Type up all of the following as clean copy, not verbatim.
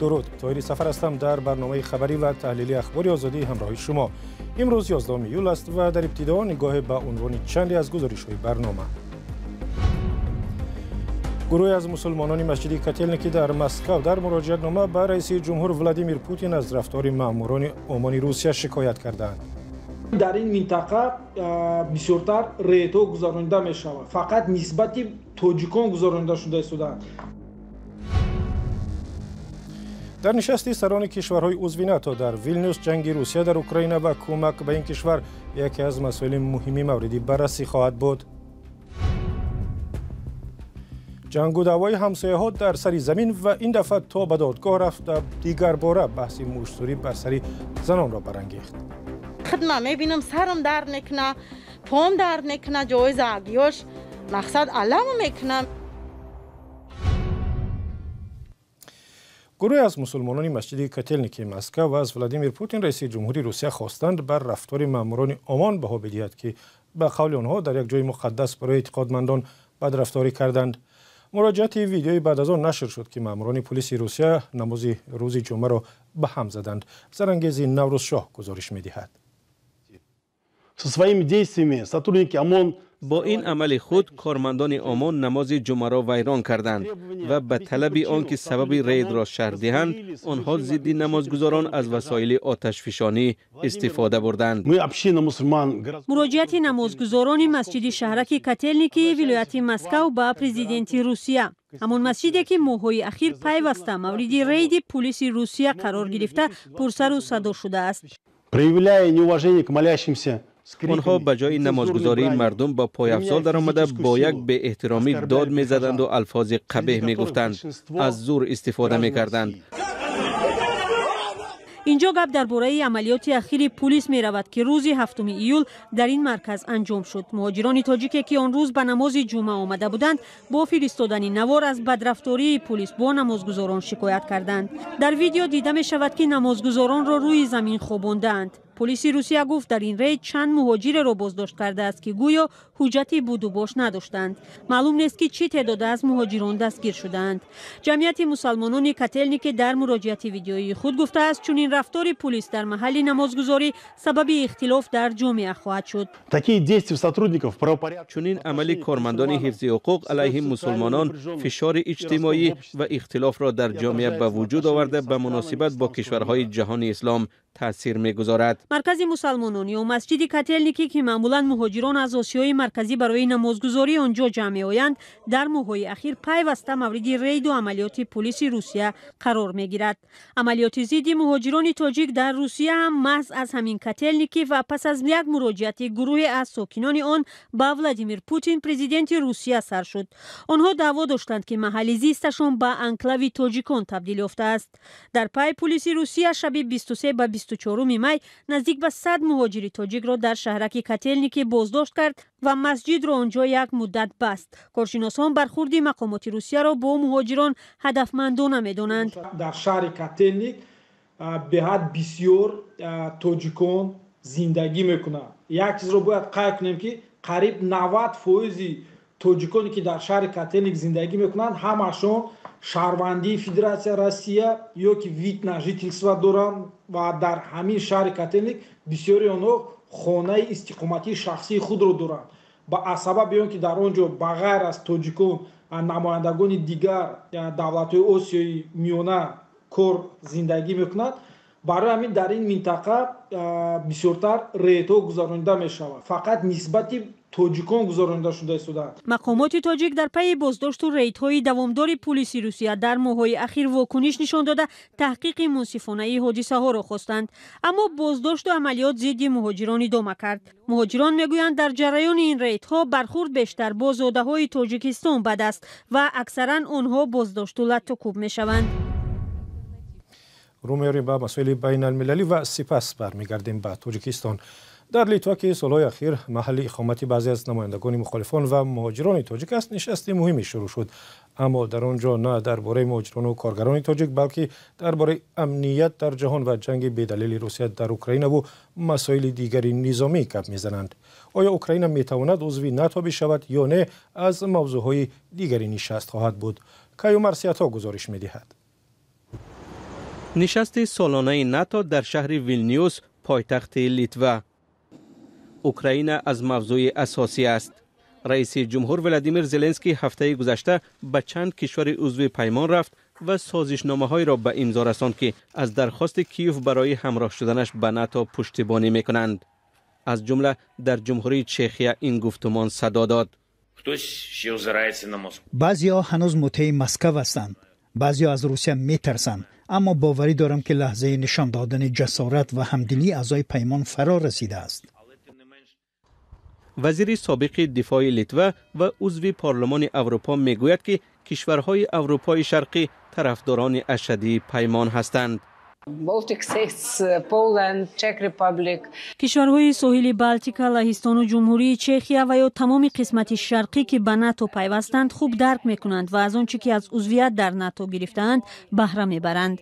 درود، طاهری سفر هستم. در برنامه خبری و تحلیلی اخبار آزادی همراه شما. امروز 11 ایول است و در ابتدا نگاه به عنوان چندی از گزارش‌های برنامه. گروهی از مسلمانان مسجد کاتلنیکی در مسکو در مراجعت نامه به رئیس جمهور ولادیمیر پوتین از رفتار ماموران عمان روسیه شکایت کردند. در این منطقه بسیارتر ریدها گذرانده می شود. فقط نسبت تاجیکان گذرانده شده است. در نشستی سران کشورهای عضو ناتو در ویلنیوس جنگ روسیه در اوکراین و کمک به این کشور یکی از مسائل مهمی موردی بررسی خواهد بود. جنگ و دعوای همسایه‌ها در سر زمین و این دفعه تا به دادگاه رفت. دیگر باره بحث مشتری بر سر زنان را برانگیخت. خدمه میبینم سرم درد نکنه، پام درد نکنه، جای زاگیاش مقصد علم میکنم. گروه از مسلمانان مسجد کاتلنیکی مسکو و از ولادیمیر پوتین رئیس جمهوری روسیه خواستند بر رفتار ماموران عمان بها بدهد که به قول آنها در یک جای مقدس برای اعتقادمندان بدرفتاری کردند. مراجعه ویدیویی بعد از آن نشر شد که ماموران پلیس روسیه نماز روز جمعه را به هم زدند. سرانگیز نوروز شاه گزارش می‌دهد. با این عمل خود کارمندان عمان نماز جمعه را ویران کردند و به طلب آنکه سبب رید را شرح دهند آنها ضد نمازگزاران از وسایل آتشفشانی استفاده بردند. مراجعت نمازگزاران مسجد شهرک کاتلنیکی ولایت مسکو با پرزیدنت روسیه، همون مسجدی که ماه‌های اخیر پیوسته مورد رید پلیس روسیه قرار گرفته پرسر و صدا شده است. آنها به جای نمازگزاری مردم با پای افزار در آمده با یک به احترامی داد می زدند و الفاظ قبیح می گفتند، از زور استفاده می کردند. اینجا گپ درباره عملیات اخیر پلیس می رود که روز 7 ایول در این مرکز انجام شد. مهاجران تاجیکی که آن روز به نماز جمعه آمده بودند با فرستادن نوار از بدرفتاری پلیس با نمازگزاران شکایت کردند. در ویدیو دیده می شود که نمازگزاران را روی زمین خواباندند. پلیس روسیه گفت در این رید چند مهاجر را بازداشت کرده است که گویا حجتی بود و باش نداشتند. معلوم نیست که چه تعداد از مهاجران دستگیر شدند. جمعیت مسلمانان کاتلنیکی در مراجعه ویدیویی خود گفته است چون این رفتار پلیس در محل نمازگزاری سبب اختلاف در جامعه خواهد شد. چون این عمل کارمندان حفظ حقوق علیه مسلمانان فشار اجتماعی و اختلاف را در جامعه به وجود آورده به مناسبت با کشورهای جهان اسلام تاثیر می‌گذارد. مرکز مسلمانان یا مسجد کاتلنیکی که معمولا مهاجران از آسیای مرکزی برای نمازگزاری آنجا جمع می‌آیند در ماه‌های اخیر پیوسته مورد رید و عملیات پلیس روسیه قرار می‌گیرد. عملیات ضد مهاجران تاجیک در روسیه هم محض از همین کاتلنیکی و پس از یک مراجعت گروه از ساکنان آن به ولادیمیر پوتین پرزیدنت روسیه سر شد. آنها دعوا داشتند که محل زیستشان به انکلاوی تاجیکان تبدیل یافته است. در پای پلیس روسیه شب 23 به 24 می نزدیک به 100 مهاجر تاجیک را در شهرک کاتلنیکی بازداشت کرد و مسجد را آنجا یک مدت بست. کارشناسان برخورد مقامات روسیه را با مهاجران هدفمندانه می‌دانند. در شهر کاتلنیک به حد بسیار تاجیکان زندگی میکنند. یک چیز را باید قید کنیم که قریب 90% تاجیکانی که در شهر کاتلنیک زندگی میکنند همشون شهروندی فدراسیون روسیه یا که ویتنا ژیتلسوا دارند و در همین شهر کاتلنیک بسیاری آنها خانه استقامتی شخصی خود را دارند. با سبب این که در آنجا بغیر از تاجیکان نمایندگان دیگر دولت‌های آسیای میانه کار زندگی میکنند، برای همین در این منطقه بسیارتر ریدها گذرانده می شود. فقط نسبت تاجیکان گذرانده شده است. مقامات تاجیک در پی بازداشت و ریدهای دوامدار پلیس روسیه در ماه‌های اخیر واکنش نشان داده تحقیق منصفانه حادثه ها را خواستند، اما بازداشت و عملیات ضد مهاجران ادامه کرد. مهاجران میگویند در جریان این ریدها برخورد بیشتر با زاده‌های تاجیکستان بد است و اکثرا آنها بازداشت و لطوکوب میشوند. رو میاریم به مسائل بین المللی و سپس برمیگردیم به تاجیکستان. در لیتوا که سالهای اخیر محل اقامت بعضی از نمایندگان مخالفان و مهاجران تاجیک است، نشست مهمی شروع شد، اما در آنجا نه درباره مهاجران و کارگران تاجیک بلکه درباره امنیت در جهان و جنگ بی‌دلیل روسیه در اوکراین و مسائل دیگری نظامی گپ میزنند. آیا اوکراین میتواند عضو ناتو بشود یا نه؟ از موضوعهای دیگری نشست خواهد بود. کایو مرسیاتا گزارش میدهد. نشست سالانه ناتو در شهر ویلنیوس پایتخت لیتوا. اوکراین از موضوع اساسی است. رئیس جمهور ولادیمیر زلنسکی هفته گذشته به چند کشور عضو پیمان رفت و سازشنامه‌های را به امضا رساند که از درخواست کیف برای همراه شدنش به ناتو پشتیبانی می‌کنند. از جمله در جمهوری چخیا این گفتمان صدا داد. بعضی‌ها هنوز مطیع مسکو هستند. بعضی‌ها از روسیه می‌ترسند. اما باوری دارم که لحظه نشان دادن جسارت و همدلی اعضای پیمان فرا رسیده است. وزیر سابق دفاع لیتوا و عضو پارلمان اروپا میگوید که کشورهای اروپای شرقی طرفداران اشدی پیمان هستند. کشورهای ساحل بالتیکا، لهستان و جمهوری چخیا و یا تمام قسمت شرقی که به ناتو پیوستند خوب درک میکنند و از آنچه که از عضویت در ناتو گرفتند بهره میبرند.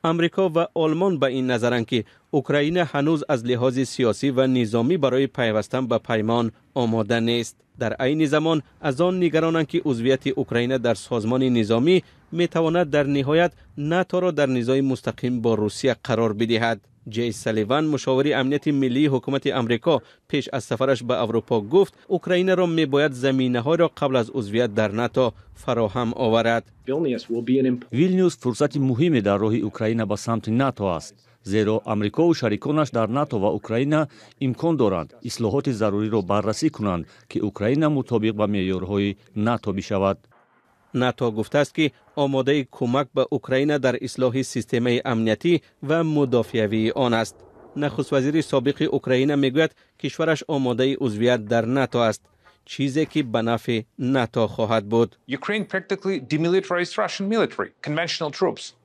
امریکا و آلمان به این نظرند که اوکراین هنوز از لحاظ سیاسی و نظامی برای پیوستن به پیمان آماده نیست. در عین زمان از آن نگرانند که عضویت اوکراین در سازمان نظامی میتواند در نهایت ناتو را در نزاع مستقیم با روسیه قرار بدهد. جی سالیوان، مشاور امنیت ملی حکومت امریکا، پیش از سفرش به اروپا گفت اوکراین را میباید زمینه‌ها را قبل از عضویت در ناتو فراهم آورد. ویلنیوس فرصت مهمی در راه اوکراین به سمت ناتو است، زیرا امریکا و شریکانش در ناتو و اوکراین امکان دارند اصلاحات ضروری را بررسی کنند که اوکراین مطابق با معیارهای ناتو بشود. ناتو گفته است که آماده کمک به اوکراین در اصلاح سیستم امنیتی و مدافعی آن است. نخست وزیر سابق اوکراین میگوید کشورش آماده عضویت در ناتو است، چیزی که به نفع ناتو خواهد بود.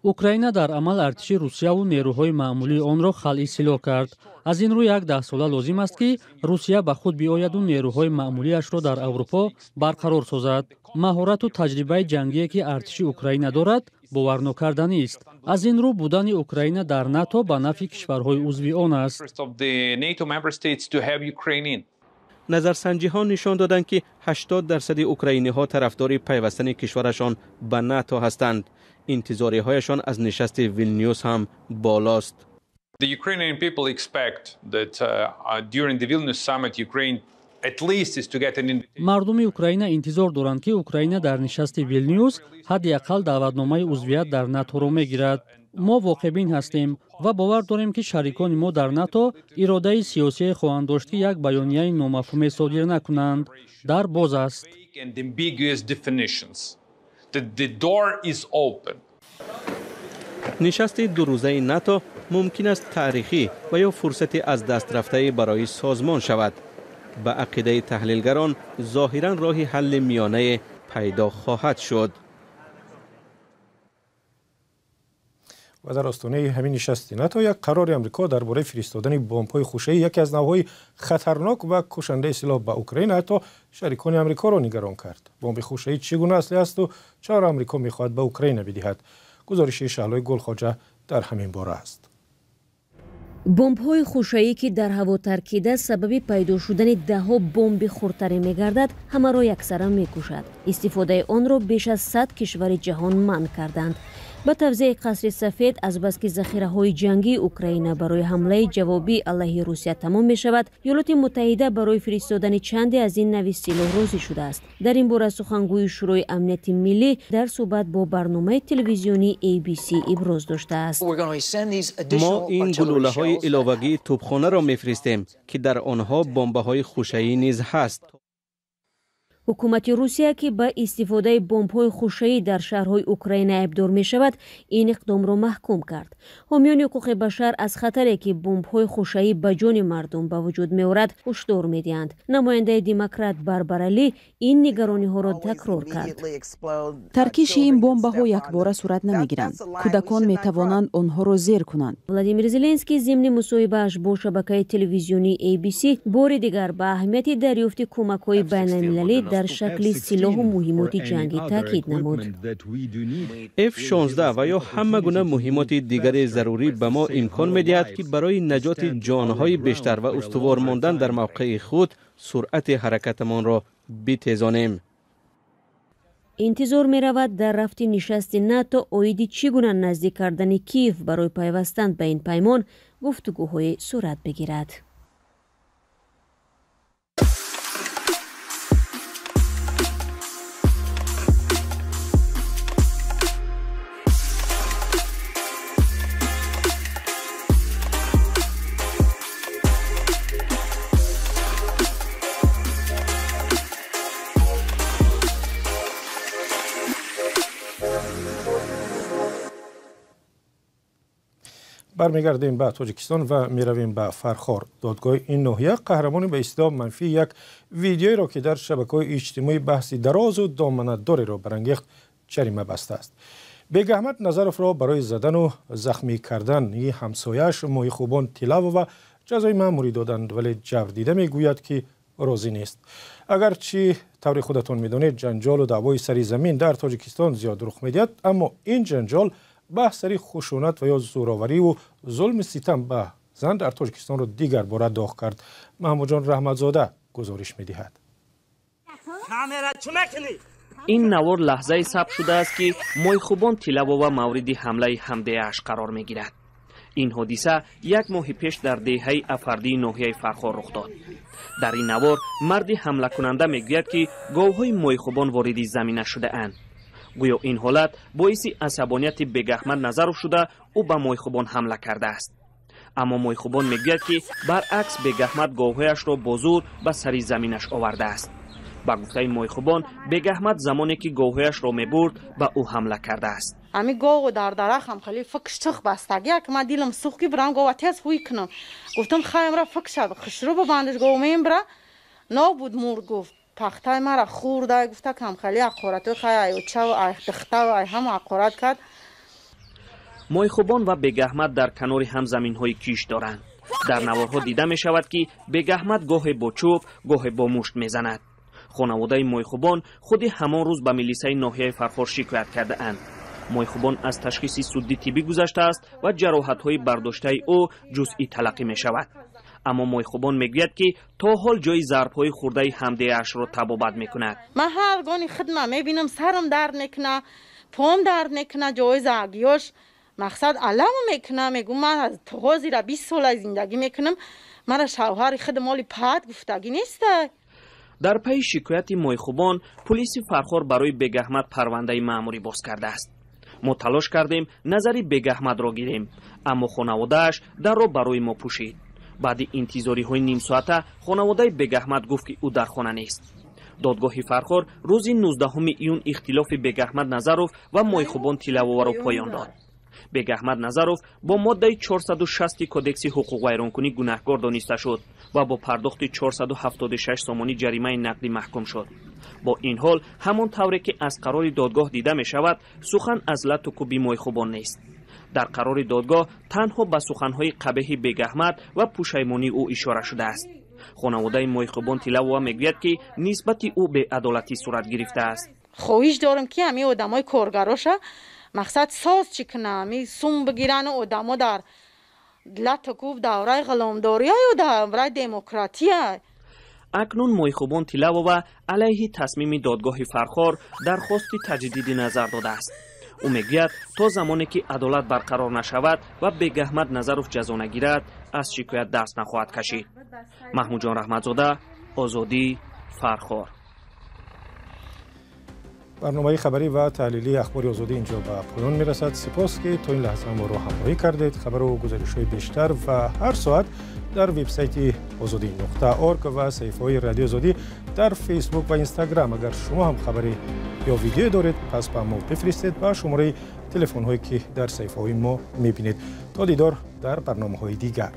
اوکراین در عمل ارتش روسیه و نیروهای معمولی آن را خلع سلاح کرد. از این رو 10 ساله لازم است که روسیه به خود بیاید و نیروهای معمولیش را در اروپا برقرار سازد. مهارت و تجربه جنگی که ارتش اوکراین دارد باور نکردنی است. از این رو بودن اوکراین در ناتو به نفع کشورهای عضو آن است. نظرسنجی ها نشان دادند که 80% اوکراینی ها طرفدار پیوستن کشورشان به ناتو هستند. انتظاری هایشان از نشست ویلنیوس هم بالاست. The Ukrainian people expect that during the Vilnius summit Ukraine at least is to get an مردم اوکراین انتظار دارند که اوکراین در نشست ویلنیوس حداقل دعوتنامه عضویت در ناتو را میگیرد. ما واقع‌بین هستیم و باور داریم که شریکان ما در ناتو اراده سیاسی خواهند داشت که یک بیانیه نامفهوم صادر نکنند. در باز است. نشست 2 روزه ناتو ممکن است تاریخی و یا فرصت از دست رفته برای سازمان شود. به عقیده تحلیلگران ظاهراً راه حل میانه پیدا خواهد شد. و در آستانه همین نشست ناتو یک قرار امریکا درباره فرستادن بمب‌های خوشه‌ای یکی از نوع‌های خطرناک و کشنده سلاح به اوکراین حتی شریکان امریکا را نگران کرد. بمب خوشه‌ای چگونه اصلی است و چرا امریکا می‌خواهد به اوکراین بدهد؟ گزارش شعلای گلخواجه در همین باره است. بمب‌های خوشه‌ای که در هوا ترکیده سبب پیدا شدن ده‌ها بمب خردتری می‌گردد، همه را یکسره می‌کشد. استفاده آن را بیش از 100 کشور جهان منع کردند. با توزیع قصر سفید از بس که ذخیره‌های جنگی اوکراین برای حمله جوابی علیه روسیه تمام می‌شود، ایالات متحده برای فرستادن چندی از این نوع سلاح راضی شده است. در این باره سخنگوی شورای امنیت ملی در صحبت با برنامه تلویزیونی ABC ابراز داشته است. ما این گلوله‌های علاوه‌ای توپخانه را می‌فرستیم که در آنها بمب‌های خوشه‌ای نیز هست. حکومت روسیه که با استفاده بمب‌های خوشه‌ای در شهرهای اوکراین ابدار می‌شود، این اقدام را محکوم کرد. حامیان حقوق بشر از خطری که بمب‌های خوشه‌ای به جان مردم به وجود می‌آورد هشدار می‌دهند. نماینده دموکرات باربارا لی این نگرانی‌ها را تکرار کرد. ترکیش این بمب‌ها یکباره صورت نمی‌گیرند. کودکان می‌توانند آنها را زیر کنند. ولادیمیر زلنسکی ضمن مصاحبه‌اش با شبکه تلویزیونی ABC بار دیگر به اهمیت دریافت کمک‌های بین‌المللی در شکل سلاح و مهمات جنگی تاکید نمود. F-16 و یا همه گونه مهمات دیگر ضروری به ما امکان می‌دهد که برای نجات جان‌های بیشتر و استوار ماندن در موقع خود سرعت حرکتمان را بتیزانیم. انتظار می رود در رفت نشست ناتو اویدی چگونه نزدیک کردن کیف برای پیوستن به این پیمان گفتگوهای صورت بگیرد. برمیگردیم به تاجیکستان و میرویم به فرخار. دادگاه این ناحیه قهرمانی به اصطلاح منفی یک ویدیویی را که در شبکه‌های اجتماعی بحثی دراز و دامنه‌داری را برانگیخت جریمه بسته است. بیگ احمد نظرف را برای زدن و زخمی کردن همسایه‌اش ماهی خوبان طلب و جزای مأموری دادند، ولی جبر دیده میگوید که راضی نیست. اگرچه طور خودتون میدانید جنجال و دعوای سری زمین در تاجیکستان زیاد رخ میدهد، اما این جنجال بحث سری خشونت و یا زوراوری و ظلم ستم به زن در تاجیکستان را دیگر باره داغ کرد. محمود جان رحمتزاده گزارش می‌دهد. این نوار لحظه ثبت شده است که مایخوبان طلباوا مورد حمله همدیه‌اش قرار می‌گیرد. این حادثه یک ماه پیش در دهه افردی ناحیه فرخار رخ داد. در این نوار مرد حمله کننده میگوید که گاوهای مایخوبان وارد زمینه شده اند. گویا این حالت باعث عصبانیت بیگ احمد نظرف شده او به مایخوبان حمله کرده است. اما مایخوبان میگوید که برعکس بیگ احمد گاوهایش را با زور به سر زمینش آورده است. با گفته مایخوبان بیگ احمد زمانی که گاوهایش را میبرد به او حمله کرده است. امی گاو در درخت هم خیلی فکش چخ بستگی که من دیلم سوخی برام گاو تیز خوی کنم. گفتم خواهم را فکش خشرو ببندش گاو میبره نابود مور گفت. پختای مرا خورده گفته کم خیلی اقارت خیلی ایوچه و ایختخته و هم اقارت کرد. مایخوبان و بیگ احمد در کنار هم زمین های کیش دارند. در نوارها دیده می شود که بیگ احمد گاهی با چوب گاهی با مشت می زند. خانواده مایخوبان خودی همان روز به میلیسه ناحیه فرخار شکایت کرده اند. مایخوبان از تشخیص سودی طبی گذشته است و جراحت های برداشته او جزئی تلقی می شود. اما مایخوبان میگوید که تا حال جای ضرب‌های خورده همدیه‌اش را تبابت میکند. من هر گانی خدمت میبینم سرم درد نکنه، پام درد نکنه، جای زاگیاش مقصد علم میکنه. میگم من از تا زیر 20 سال زندگی میکنم، مرا شوهر خود مالی پد گفتگی نیست. در پی شکایت مایخوبان پلیس فرخار برای بیگ احمد پرونده مأموری باز کرده است. ما تلاش کردیم نظری بیگ احمد را گیریم، اما خانواده‌اش در را برای ما پوشید. بعد انتظاری های نیم ساعته خانواده بیگ احمد گفت که او در خانه نیست. دادگاه فرخار روز 19 ایون اختلاف بیگ احمد نظرف و مایخوبان طلباوا را پایان داد. بیگ احمد نظرف با ماده 460 کدکس حقوق ویرانکنی گناهکار دانسته شد و با پرداخت 476 سامانی جریمه نقدی محکوم شد. با این حال همان طوری که از قرار دادگاه دیده می شود سخن از لط و کوبی مایخوبان نیست. در قرار دادگاه تنها به سخنهای قبیح بیگ احمد و پشیمانی او اشاره شده است. خانواده مایخوبان طلباوا میگوید که نسبت او به عدالتی صورت گرفته است. خواهش دارم که همین آدمای کارگراشه مقصد ساز چی کنه، همین سوم بگیرن آدما در لط و کوب دوره غلامداری و دوره دموکراتی. اکنون مایخوبان طلباوا علیه تصمیم دادگاه فرخار درخواست تجدید نظر داده است. او میگوید تا زمانی که عدالت برقرار نشود و بیگ احمد نظرف جزا نگیرد از شکایت دست نخواهد کشید. محمود جان رحمتزاده، آزادی، فرخار. برنامه خبری و تحلیلی اخبار آزادی اینجا به پایان میرسد. سپاس که تا این لحظه ما رو همراهی کردید. خبر و گزارش‌های بیشتر و هر ساعت در وبسایت azadi.org و صفحه‌های رادیو آزادی در فیسبوک و اینستاگرام. اگر شما هم خبری یا ویدیو دارید پس به ما بفرستید با شماره تلفن هایی که در صفحه‌های ما میبینید. تا دیدار در برنامه‌های دیگر.